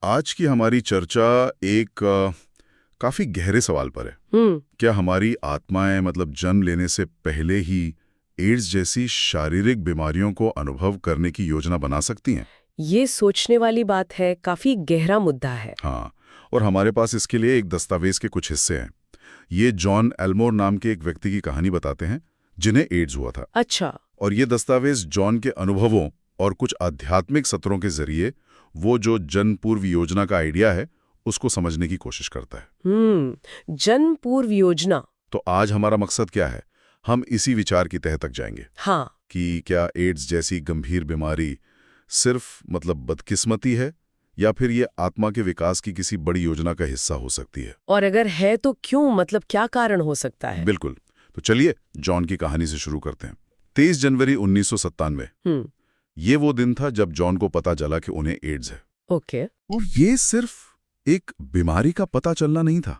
आज की हमारी चर्चा एक काफी गहरे सवाल पर है। क्या हमारी आत्माएं मतलब जन्म लेने से पहले ही एड्स जैसी शारीरिक बीमारियों को अनुभव करने की योजना बना सकती हैं? ये सोचने वाली बात है, काफी गहरा मुद्दा है। हाँ, और हमारे पास इसके लिए एक दस्तावेज के कुछ हिस्से हैं। ये जॉन एल्मोर नाम के एक व्यक्ति की कहानी बताते हैं जिन्हें एड्स हुआ था। अच्छा। और ये दस्तावेज जॉन के अनुभवों और कुछ आध्यात्मिक सत्रों के जरिए वो जो जन्म पूर्व योजना का आइडिया है उसको समझने की कोशिश करता है। जन्म पूर्व योजना। तो आज हमारा मकसद क्या है? हम इसी विचार की तह तक जाएंगे हाँ। कि क्या एड्स जैसी गंभीर बीमारी सिर्फ मतलब बदकिस्मती है या फिर ये आत्मा के विकास की किसी बड़ी योजना का हिस्सा हो सकती है। और अगर है तो क्यों, मतलब क्या कारण हो सकता है? बिल्कुल। तो चलिए जॉन की कहानी से शुरू करते हैं। 23 जनवरी 1997 ये वो दिन था जब जॉन को पता चला कि उन्हें एड्स है। ओके। और ये सिर्फ एक बीमारी का पता चलना नहीं था,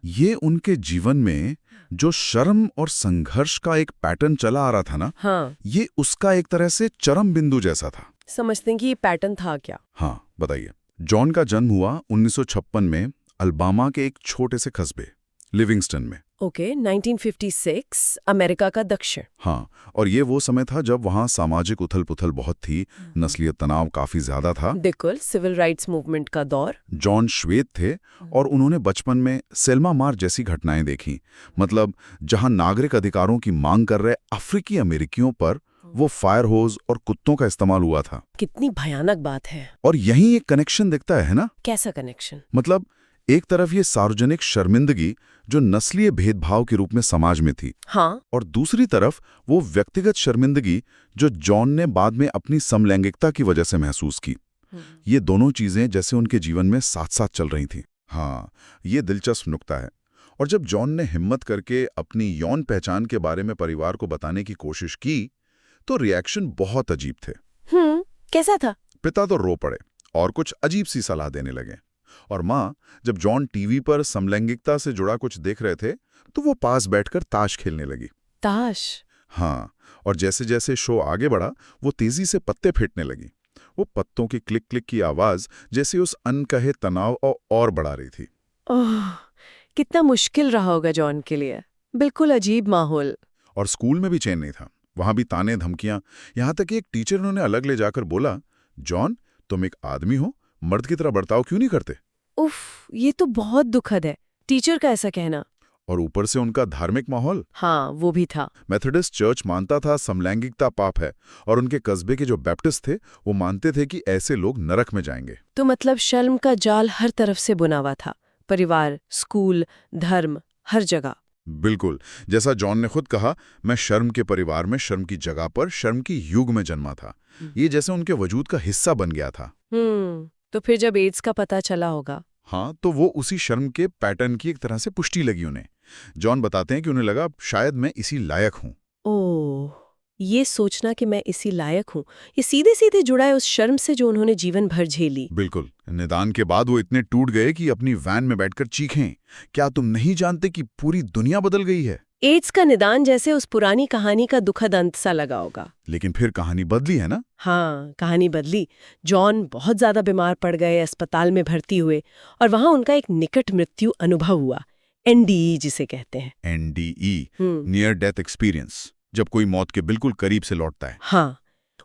ये उनके जीवन में जो शर्म और संघर्ष का एक पैटर्न चला आ रहा था ना, हाँ। ये उसका एक तरह से चरम बिंदु जैसा था। समझते हैं कि ये पैटर्न था क्या? हाँ, बताइए। जॉन का जन्म हुआ 1956 में अल्बामा के एक छोटे से कस्बे लिविंगस्टन में। ओके, 1956, अमेरिका का दक्षिण। हाँ, और ये वो समय था जब वहाँ सामाजिक उथल-पुथल बहुत थी, नस्लीय तनाव काफी ज्यादा था। बिल्कुल, सिविल राइट्स मूवमेंट का दौर। जॉन श्वेत थे और उन्होंने बचपन में सेल्मा मार्च जैसी घटनाएं देखी, मतलब जहां नागरिक अधिकारों की मांग कर रहे अफ्रीकी अमेरिकियों पर वो फायर होज और कुत्तों का इस्तेमाल हुआ था। कितनी भयानक बात है। और यहीं एक कनेक्शन दिखता है ना? कैसा कनेक्शन? मतलब एक तरफ ये सार्वजनिक शर्मिंदगी जो नस्लीय भेदभाव के रूप में समाज में थी, हाँ। और दूसरी तरफ वो व्यक्तिगत शर्मिंदगी जो जॉन ने बाद में अपनी समलैंगिकता की वजह से महसूस की। ये दोनों चीजें जैसे उनके जीवन में साथ साथ चल रही थीं। हाँ, ये दिलचस्प नुक्ता है। और जब जॉन ने हिम्मत करके अपनी यौन पहचान के बारे में परिवार को बताने की कोशिश की तो रिएक्शन बहुत अजीब थे। कैसा था? पिता तो रो पड़े और कुछ अजीब सी सलाह देने लगे, और माँ जब जॉन टीवी पर समलैंगिकता से जुड़ा कुछ देख रहे थे तो वो पास बैठकर ताश खेलने लगी। ताश? हाँ, और जैसे जैसे शो आगे बढ़ा वो तेजी से पत्ते फेंटने लगी। वो पत्तों की क्लिक क्लिक की आवाज जैसे उस अनकहे तनाव और बढ़ा रही थी। ओह, कितना मुश्किल रहा होगा जॉन के लिए। बिल्कुल अजीब माहौल। और स्कूल में भी चैन नहीं था, वहां भी ताने धमकियां, यहां तक कि एक टीचर उन्होंने अलग ले जाकर बोला, जॉन तुम एक आदमी हो, मर्द की तरह बर्ताव क्यों नहीं करते? उफ, ये तो बहुत दुखद है, टीचर का ऐसा कहना। और ऊपर से उनका धार्मिक माहौल। हाँ, वो भी था। मेथोडिस्ट चर्च मानता था समलैंगिकता पाप है, और उनके कस्बे के जो बैप्टिस्ट थे वो मानते थे कि ऐसे लोग नरक में जाएंगे। तो मतलब शर्म का जाल हर तरफ से बुना हुआ था, परिवार, स्कूल, धर्म, हर जगह। बिल्कुल, जैसा जॉन ने खुद कहा, मैं शर्म के परिवार में, शर्म की जगह पर, शर्म की युग में जन्मा था। ये जैसे उनके वजूद का हिस्सा बन गया था। तो फिर जब एड्स का पता चला होगा। हाँ, तो वो उसी शर्म के पैटर्न की एक तरह से पुष्टि लगी उन्हें। जॉन बताते हैं कि उन्हें लगा शायद मैं इसी लायक हूँ। ओह, ये सोचना कि मैं इसी लायक हूँ, ये सीधे सीधे जुड़ा है उस शर्म से जो उन्होंने जीवन भर झेली। बिल्कुल। निदान के बाद वो इतने टूट गए कि अपनी वैन में बैठकर चीखें, क्या तुम नहीं जानते कि पूरी दुनिया बदल गई है? एड्स का निदान जैसे उस पुरानी कहानी का दुखद अंत सा लगा होगा। लेकिन फिर कहानी बदली है ना? हाँ, कहानी बदली। जॉन बहुत ज्यादा बीमार पड़ गए, अस्पताल में भर्ती हुए, और वहां उनका एक निकट मृत्यु अनुभव हुआ, NDE जिसे कहते हैं। NDE, नियर डेथ एक्सपीरियंस, जब कोई मौत के बिल्कुल करीब से लौटता है। हाँ,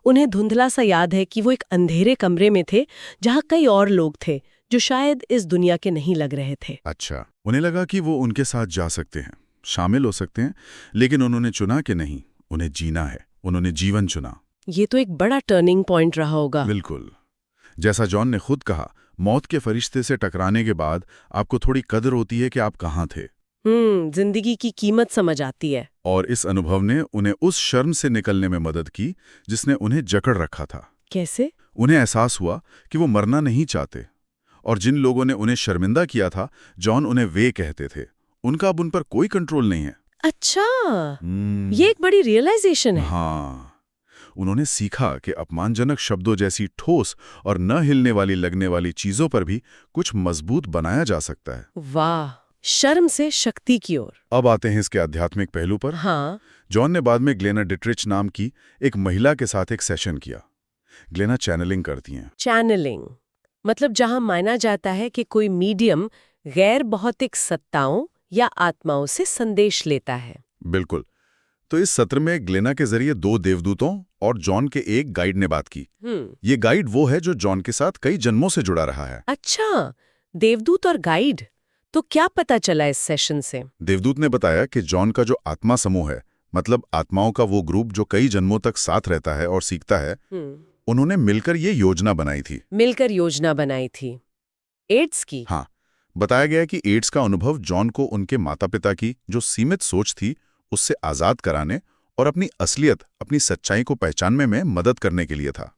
उन्हें धुंधला सा याद है कि वो एक अंधेरे कमरे में थे जहाँ कई और लोग थे जो शायद इस दुनिया के नहीं लग रहे थे। अच्छा, उन्हें लगा कि वो उनके साथ जा सकते हैं, शामिल हो सकते हैं, लेकिन उन्होंने चुना कि नहीं, उन्हें जीना है, उन्होंने जीवन चुना। ये तो एक बड़ा टर्निंग पॉइंट रहा होगा। बिल्कुल। जैसा जॉन ने खुद कहा, मौत के फरिश्ते से टकराने के बाद आपको थोड़ी कदर होती है कि आप कहाँ थे। जिंदगी की कीमत समझ आती है। और इस अनुभव ने उन्हें उस शर्म से निकलने में मदद की जिसने उन्हें जकड़ रखा था। कैसे? उन्हें एहसास हुआ कि वो मरना नहीं चाहते, और जिन लोगों ने उन्हें शर्मिंदा किया था, जॉन उन्हें वे कहते थे, उनका अब उन पर कोई कंट्रोल नहीं है। अच्छा, ये एक बड़ी रियलाइजेशन है। हाँ, उन्होंने सीखा कि अपमानजनक शब्दों जैसी ठोस और न हिलने वाली लगने वाली चीजों पर भी कुछ मजबूत बनाया जा सकता है। वाह, शर्म से शक्ति की ओर। अब आते हैं इसके आध्यात्मिक पहलू पर। हाँ। जॉन ने बाद में ग्लेना डिट्रिच नाम की एक महिला के साथ एक सेशन किया। ग्लेना चैनलिंग करती हैं। चैनलिंग, मतलब जहां माना जाता है कि कोई मीडियम गैर भौतिक सत्ताओं या आत्माओं से संदेश लेता है। बिल्कुल। तो इस सत्र में ग्लेना के जरिए 2 देवदूतों और जॉन के एक गाइड ने बात की। ये गाइड वो है जो जॉन के साथ कई जन्मों से जुड़ा रहा है। अच्छा, देवदूत और गाइड। तो क्या पता चला इस सेशन से? देवदूत ने बताया कि जॉन का जो आत्मा समूह है, मतलब आत्माओं का वो ग्रुप जो कई जन्मों तक साथ रहता है और सीखता है, उन्होंने मिलकर ये योजना बनाई थी। मिलकर योजना बनाई थी एड्स की? हाँ, बताया गया कि एड्स का अनुभव जॉन को उनके माता पिता की जो सीमित सोच थी उससे आजाद कराने और अपनी असलियत, अपनी सच्चाई को पहचानने में मदद करने के लिए था।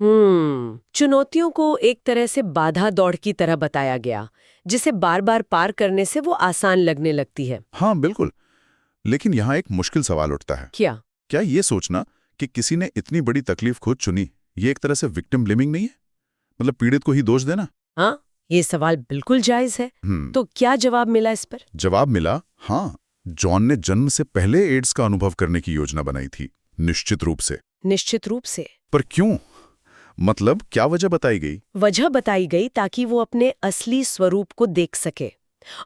चुनौतियों को एक तरह से बाधा दौड़ की तरह बताया गया, जिसे बार बार पार करने से वो आसान लगने लगती है। हाँ बिल्कुल। लेकिन यहाँ एक मुश्किल सवाल उठता है। क्या ये सोचना कि किसी ने इतनी बड़ी तकलीफ खुद चुनी, ये एक तरह से विक्टिम ब्लेमिंग नहीं है? मतलब पीड़ित को ही दोष देना? हाँ, ये सवाल बिल्कुल जायज है। तो क्या जवाब मिला इस पर? जवाब मिला, हाँ, जॉन ने जन्म से पहले एड्स का अनुभव करने की योजना बनाई थी, निश्चित रूप से। निश्चित रूप से? पर क्यों? मतलब क्या वजह बताई गई? वजह बताई गई ताकि वो अपने असली स्वरूप को देख सके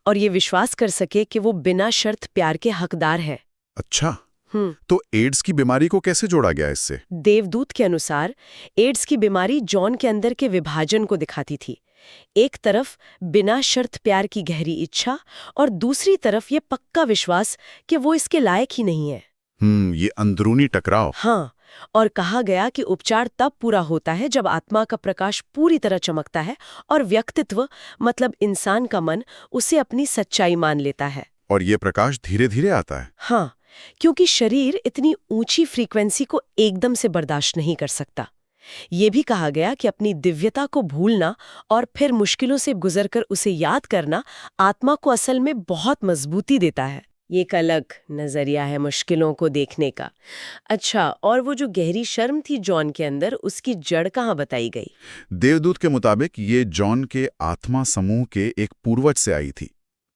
और ये विश्वास कर सके कि वो बिना शर्त प्यार के हकदार है। अच्छा, तो एड्स की बीमारी को कैसे जोड़ा गया इससे? देवदूत के अनुसार एड्स की बीमारी जॉन के अंदर के विभाजन को दिखाती थी। एक तरफ बिना शर्त प्यार की गहरी इच्छा और दूसरी तरफ ये पक्का विश्वास कि वो इसके लायक ही नहीं है। ये अंदरूनी टकराव। हाँ, और कहा गया कि उपचार तब पूरा होता है जब आत्मा का प्रकाश पूरी तरह चमकता है और व्यक्तित्व, मतलब इंसान का मन, उसे अपनी सच्चाई मान लेता है। और ये प्रकाश धीरे धीरे आता है। हाँ, क्योंकि शरीर इतनी ऊंची फ्रीक्वेंसी को एकदम से बर्दाश्त नहीं कर सकता। ये भी कहा गया कि अपनी दिव्यता को भूलना और फिर मुश्किलों से गुजरकर उसे याद करना आत्मा को असल में बहुत मजबूती देता है। ये एक अलग नजरिया है मुश्किलों को देखने का। अच्छा, और वो जो गहरी शर्म थी जॉन के अंदर, उसकी जड़ कहाँ बताई गई? देवदूत के मुताबिक ये जॉन के आत्मा समूह के एक पूर्वज से आई थी।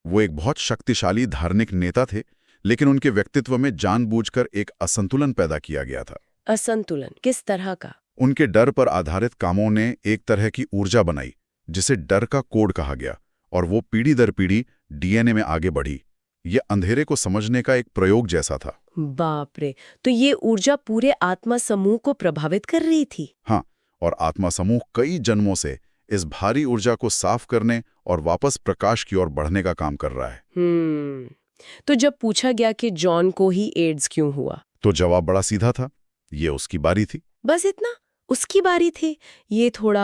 वो एक बहुत शक्तिशाली धार्मिक नेता थे, लेकिन उनके व्यक्तित्व में जानबूझकर एक असंतुलन पैदा किया गया था। असंतुलन किस तरह का? उनके डर पर आधारित कामों ने एक तरह की ऊर्जा बनाई जिसे डर का कोड कहा गया, और वो पीढ़ी दर पीढ़ी डीएनए में आगे बढ़ी। ये अंधेरे को समझने का एक प्रयोग जैसा था। बाप रे, तो ये ऊर्जा पूरे आत्मा समूह को प्रभावित कर रही थी? हाँ, और आत्मा समूह कई जन्मों से इस भारी ऊर्जा को साफ करने और वापस प्रकाश की ओर बढ़ने का काम कर रहा है। तो जब पूछा गया कि जॉन को ही एड्स क्यों हुआ, तो जवाब बड़ा सीधा था, ये उसकी बारी थी। बस इतना? उसकी बारी थी? ये थोड़ा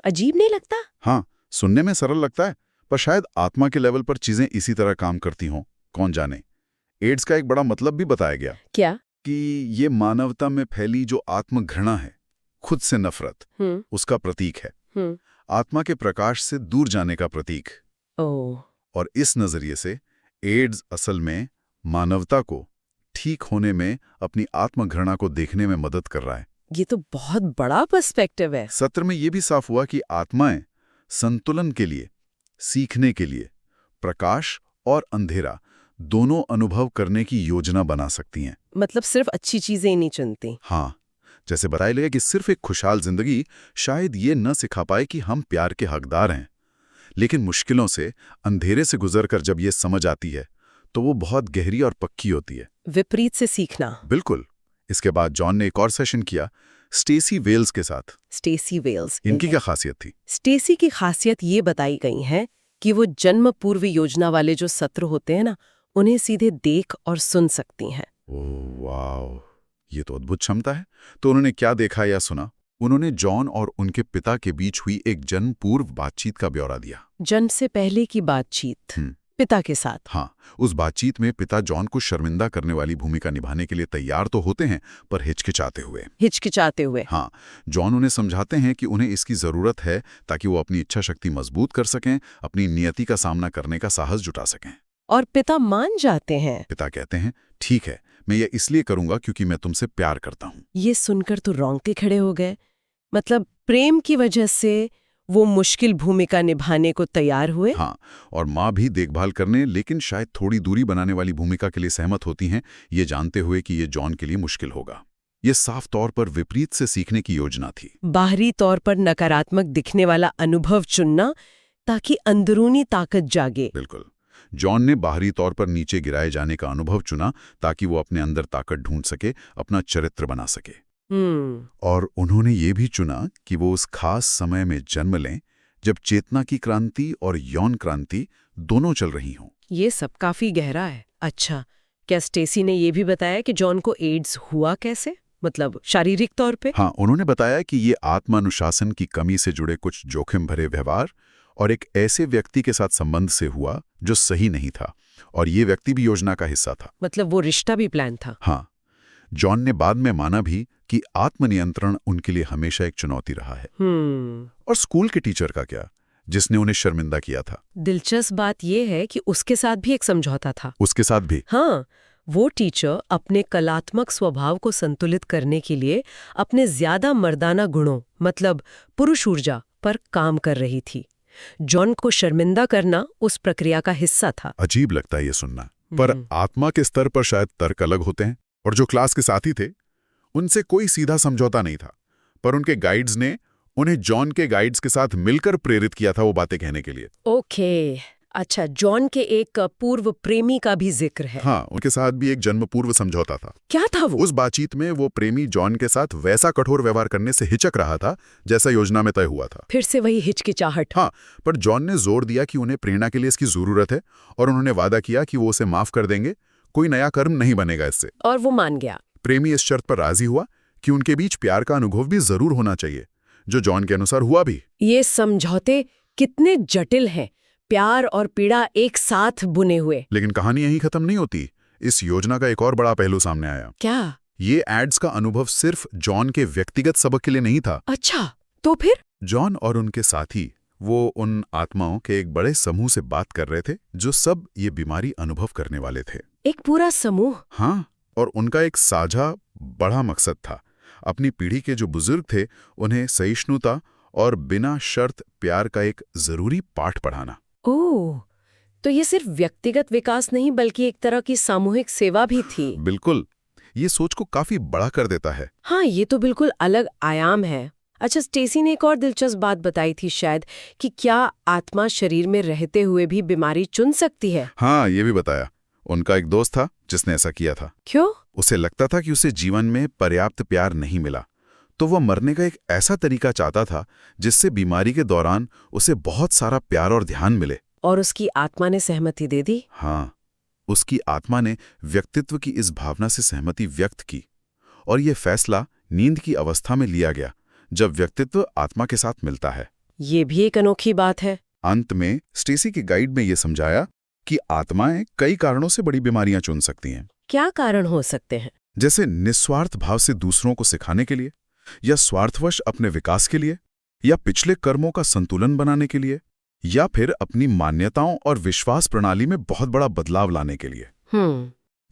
अजीब नहीं लगता? हाँ, सुनने में सरल लगता है, पर शायद आत्मा के लेवल पर चीजें इसी तरह काम करती हों, कौन जाने। एड्स का एक बड़ा मतलब भी बताया गया। क्या? कि ये मानवता में फैली जो आत्मघृणा है, खुद से नफरत, उसका प्रतीक है। आत्मा के प्रकाश से दूर जाने का प्रतीक। और इस नजरिए से एड्स असल में मानवता को ठीक होने में अपनी आत्मघृणा को देखने में मदद कर रहा है। ये तो बहुत बड़ा पर्सपेक्टिव है। सत्र में यह भी साफ हुआ कि आत्माएं संतुलन के लिए, सीखने के लिए प्रकाश और अंधेरा दोनों अनुभव करने की योजना बना सकती हैं। मतलब सिर्फ अच्छी चीजें ही नहीं चुनती। हाँ, जैसे बताया गया कि सिर्फ एक खुशहाल जिंदगी शायद ये न सिखा पाए कि हम प्यार के हकदार हैं, लेकिन मुश्किलों से, अंधेरे से गुजरकर जब ये समझ आती है तो वो बहुत गहरी और पक्की होती है। विपरीत से सीखना। बिल्कुल। इसके बाद जॉन ने एक और सेशन किया स्टेसी वेल्स के साथ। स्टेसी वेल्स, इनकी क्या खासियत थी? स्टेसी की खासियत ये बताई गई है कि वो जन्म पूर्व योजना वाले जो सत्र होते हैं ना, उन्हें सीधे देख और सुन सकती हैं। ओह वाह, ये तो अद्भुत क्षमता है। तो उन्होंने क्या देखा या सुना? उन्होंने जॉन और उनके पिता के बीच हुई एक जन्म पूर्व बातचीत का ब्यौरा दिया। जन्म से पहले की बातचीत पिता के साथ? हाँ, उस बातचीत में पिता जॉन को शर्मिंदा करने वाली भूमिका निभाने के लिए तैयार तो होते हैं, पर हिचकिचाते हुए। हाँ, जॉन उन्हें समझाते हैं कि उन्हें इसकी जरूरत है ताकि वो अपनी इच्छा शक्ति मजबूत कर सकें, अपनी नियति का सामना करने का साहस जुटा सकें। और पिता मान जाते हैं। पिता कहते हैं, ठीक है, मैं ये इसलिए करूंगा क्योंकि मैं तुमसे प्यार करता हूँ। ये सुनकर तो रोंगटे खड़े हो गए। मतलब प्रेम की वजह से वो मुश्किल भूमिका निभाने को तैयार हुए। हाँ, और माँ भी देखभाल करने, लेकिन शायद थोड़ी दूरी बनाने वाली भूमिका के लिए सहमत होती हैं, ये जानते हुए कि ये जॉन के लिए मुश्किल होगा। ये साफ तौर पर विपरीत से सीखने की योजना थी। बाहरी तौर पर नकारात्मक दिखने वाला अनुभव चुनना ताकि अंदरूनी ताकत जागे। बिल्कुल। जॉन ने बाहरी तौर पर नीचे गिराए जाने का अनुभव चुना ताकि वो अपने अंदर ताकत ढूंढ सके, अपना चरित्र बना सके। और उन्होंने ये भी चुना कि वो उस खास समय में जन्म लें जब चेतना की क्रांति और यौन क्रांति दोनों चल रही हों। ये सब काफी गहरा है। अच्छा, क्या स्टेसी ने ये भी बताया कि जॉन को एड्स हुआ कैसे, मतलब शारीरिक तौर पे? हाँ, उन्होंने बताया कि ये आत्मानुशासन की कमी से जुड़े कुछ जोखिम भरे व्यवहार और एक ऐसे व्यक्ति के साथ संबंध से हुआ जो सही नहीं था, और ये व्यक्ति भी योजना का हिस्सा था। मतलब वो रिश्ता भी प्लान था। हाँ, जॉन ने बाद में माना भी कि आत्मनियंत्रण उनके लिए हमेशा एक चुनौती रहा है। और स्कूल के टीचर का क्या, जिसने उन्हें शर्मिंदा किया था? दिलचस्प बात यह है कि उसके साथ भी एक समझौता था। उसके साथ भी? हाँ, वो टीचर अपने कलात्मक स्वभाव को संतुलित करने के लिए अपने ज्यादा मर्दाना गुणों, मतलब पुरुष ऊर्जा पर काम कर रही थी। जॉन को शर्मिंदा करना उस प्रक्रिया का हिस्सा था। अजीब लगता है ये सुनना, पर आत्मा के स्तर पर शायद तर्क अलग होते हैं। और जो क्लास के साथी थे, उनसे कोई सीधा समझौता नहीं था, पर उनके गाइड्स ने उन्हें जॉन के गाइड्स के साथ मिलकर प्रेरित किया था वो बातें कहने के लिए। ओके, अच्छा, जॉन के एक पूर्व प्रेमी का भी जिक्र है। हाँ, उनके साथ भी एक जन्म पूर्व समझौता था। क्या था वो? उस बातचीत में वो प्रेमी जॉन के साथ वैसा कठोर व्यवहार करने से हिचक रहा था जैसा योजना में तय हुआ था। फिर से वही हिचकिचाहट। हाँ, पर जॉन ने जोर दिया कि उन्हें प्रेरणा के लिए इसकी जरूरत है, और उन्होंने वादा किया कि वो उसे माफ कर देंगे, कोई नया कर्म नहीं बनेगा इससे। और वो मान गया। प्रेमी इस शर्त पर राजी हुआ कि उनके बीच प्यार का अनुभव भी जरूर होना चाहिए, जो जॉन के अनुसार हुआ भी। ये समझौते कितने जटिल हैं, प्यार और पीड़ा एक साथ बुने हुए। लेकिन कहानी यहीं खत्म नहीं होती। इस योजना का एक और बड़ा पहलू सामने आया। क्या? ये एड्स का अनुभव सिर्फ जॉन के व्यक्तिगत सबक के लिए नहीं था। अच्छा, तो फिर? जॉन और उनके साथी वो उन आत्माओं के एक बड़े समूह से बात कर रहे थे जो सब ये बीमारी अनुभव करने वाले थे। एक पूरा समूह? हाँ, और उनका एक साझा बड़ा मकसद था। अपनी पीढ़ी के जो बुजुर्ग थे, उन्हें सहिष्णुता और बिना शर्त प्यार का एक जरूरी पाठ पढ़ाना। ओह, तो ये सिर्फ व्यक्तिगत विकास नहीं बल्कि एक तरह की सामूहिक सेवा भी थी। बिल्कुल, ये सोच को काफी बड़ा कर देता है। हाँ, ये तो बिल्कुल अलग आयाम है। अच्छा, स्टेसी ने एक और दिलचस्प बात बताई थी शायद, कि क्या आत्मा शरीर में रहते हुए भी बीमारी चुन सकती है? हाँ, ये भी बताया। उनका एक दोस्त था जिसने ऐसा किया था। क्यों? उसे लगता था कि उसे जीवन में पर्याप्त प्यार नहीं मिला, तो वह मरने का एक ऐसा तरीका चाहता था जिससे बीमारी के दौरान उसे बहुत सारा प्यार और ध्यान मिले। और उसकी आत्मा ने सहमति दे दी? हाँ, उसकी आत्मा ने व्यक्तित्व की इस भावना से सहमति व्यक्त की, और यह फैसला नींद की अवस्था में लिया गया, जब व्यक्तित्व आत्मा के साथ मिलता है। ये भी एक अनोखी बात है। अंत में स्टेसी की गाइड में यह समझाया कि आत्माएं कई कारणों से बड़ी बीमारियां चुन सकती हैं। क्या कारण हो सकते हैं? जैसे निस्वार्थ भाव से दूसरों को सिखाने के लिए, या स्वार्थवश अपने विकास के लिए, या पिछले कर्मों का संतुलन बनाने के लिए, या फिर अपनी मान्यताओं और विश्वास प्रणाली में बहुत बड़ा बदलाव लाने के लिए।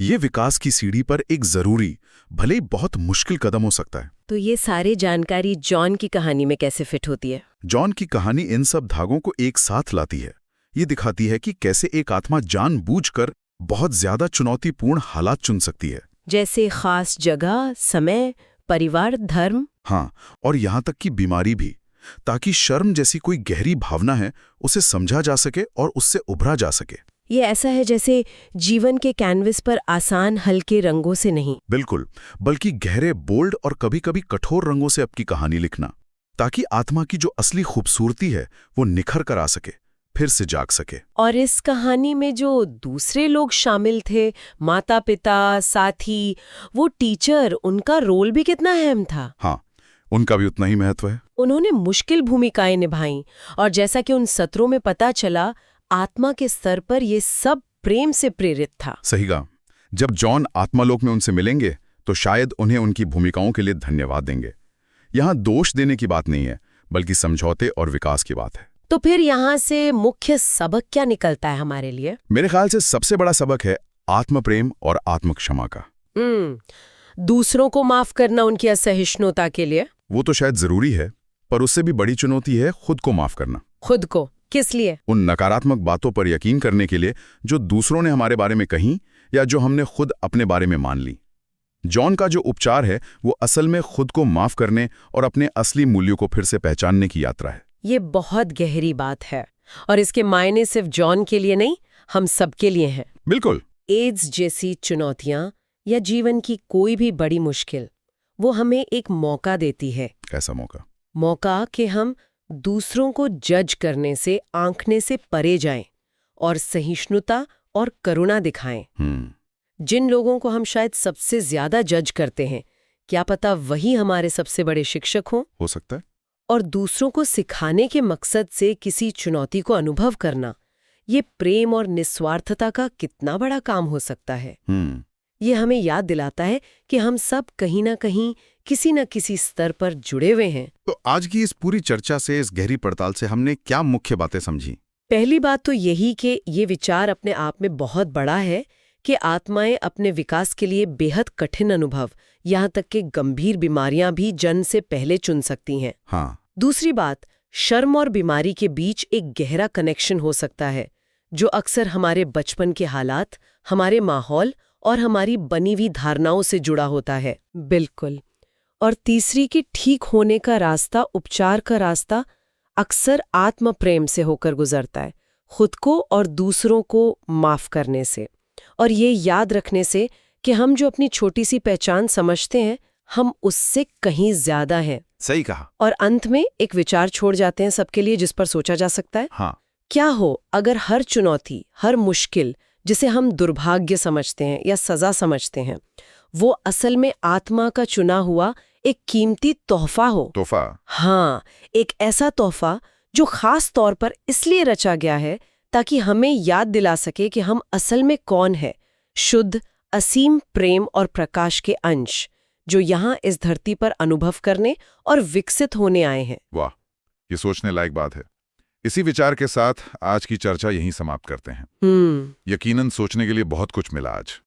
ये विकास की सीढ़ी पर एक जरूरी, भले ही बहुत मुश्किल कदम हो सकता है। तो ये सारी जानकारी जॉन की कहानी में कैसे फिट होती है? जॉन की कहानी इन सब धागों को एक साथ लाती है। ये दिखाती है कि कैसे एक आत्मा जानबूझकर बहुत ज्यादा चुनौतीपूर्ण हालात चुन सकती है, जैसे खास जगह, समय, परिवार, धर्म। हाँ, और यहाँ तक कि बीमारी भी, ताकि शर्म जैसी कोई गहरी भावना है उसे समझा जा सके और उससे उभरा जा सके। ये ऐसा है जैसे जीवन के कैनवस पर आसान हल्के रंगों से नहीं, बिल्कुल, बल्कि गहरे, बोल्ड और कभी-कभी कठोर रंगों से आपकी कहानी लिखना, ताकि आत्मा की जो असली खूबसूरती है वो निखर कर आ सके, फिर से जाग सके। और इस कहानी में जो दूसरे लोग शामिल थे, माता पिता, साथी, वो टीचर, उनका रोल भी कितना अहम था। हाँ, उनका भी उतना ही महत्व है। उन्होंने मुश्किल भूमिकाएं निभाईं, और जैसा कि उन सत्रों में पता चला, आत्मा के स्तर पर ये सब प्रेम से प्रेरित था। सही कहा। जब जॉन आत्मालोक में उनसे मिलेंगे तो शायद उन्हें उनकी भूमिकाओं के लिए धन्यवाद देंगे। यहाँ दोष देने की बात नहीं है, बल्कि समझौते और विकास की बात है। तो फिर यहाँ से मुख्य सबक क्या निकलता है हमारे लिए? मेरे ख्याल से सबसे बड़ा सबक है आत्म प्रेम और आत्म क्षमा का। दूसरों को माफ करना उनकी असहिष्णुता के लिए। वो तो शायद जरूरी है, पर उससे भी बड़ी चुनौती है खुद को माफ करना। खुद को? किस लिए? उन नकारात्मक बातों पर यकीन करने के लिए जो दूसरों ने हमारे बारे में कहीं, या जो हमने खुद अपने बारे में मान ली। जॉन का जो उपचार है वो असल में खुद को माफ करने और अपने असली मूल्यों को फिर से पहचानने की यात्रा है। ये बहुत गहरी बात है और इसके मायने सिर्फ जॉन के लिए नहीं, हम सबके लिए हैं। बिल्कुल। एड्स जैसी चुनौतियां या जीवन की कोई भी बड़ी मुश्किल, वो हमें एक मौका देती है। कैसा मौका? मौका कि हम दूसरों को जज करने से, आंकने से परे जाएं और सहिष्णुता और करुणा दिखाएं। जिन लोगों को हम शायद सबसे ज्यादा जज करते हैं, क्या पता वही हमारे सबसे बड़े शिक्षक हों। हो सकता है। और दूसरों को सिखाने के मकसद से किसी चुनौती को अनुभव करना, ये प्रेम और निस्वार्थता का कितना बड़ा काम हो सकता है। ये हमें याद दिलाता है कि हम सब कहीं ना कहीं, किसी न किसी स्तर पर जुड़े हुए हैं। तो आज की इस पूरी चर्चा से, इस गहरी पड़ताल से हमने क्या मुख्य बातें समझी? पहली बात तो यही कि ये विचार अपने आप में बहुत बड़ा है कि आत्माएं अपने विकास के लिए बेहद कठिन अनुभव, यहाँ तक कि गंभीर बीमारियां भी जन्म से पहले चुन सकती हैं। हाँ। दूसरी बात, शर्म और बीमारी के बीच एक गहरा कनेक्शन हो सकता है, जो अक्सर हमारे बचपन के हालात, हमारे माहौल और हमारी बनी हुई धारणाओं से जुड़ा होता है। बिल्कुल। और तीसरी कि ठीक होने का रास्ता, उपचार का रास्ता अक्सर आत्म प्रेम से होकर गुजरता है, खुद को और दूसरों को माफ करने से, और ये याद रखने से कि हम जो अपनी छोटी सी पहचान समझते हैं, हम उससे कहीं ज्यादा हैं। सही कहा। और अंत में एक विचार छोड़ जाते हैं सबके लिए, जिस पर सोचा जा सकता है। हाँ। क्या हो अगर हर चुनौती, हर मुश्किल जिसे हम दुर्भाग्य समझते हैं या सजा समझते हैं, वो असल में आत्मा का चुना हुआ एक कीमती तोहफा हो। तोहफा? हाँ, एक ऐसा तोहफा जो खास तौर पर इसलिए रचा गया है ताकि हमें याद दिला सके कि हम असल में कौन है, शुद्ध, असीम प्रेम और प्रकाश के अंश, जो यहाँ इस धरती पर अनुभव करने और विकसित होने आए हैं। वाह, ये सोचने लायक बात है। इसी विचार के साथ आज की चर्चा यहीं समाप्त करते हैं। यकीनन सोचने के लिए बहुत कुछ मिला आज।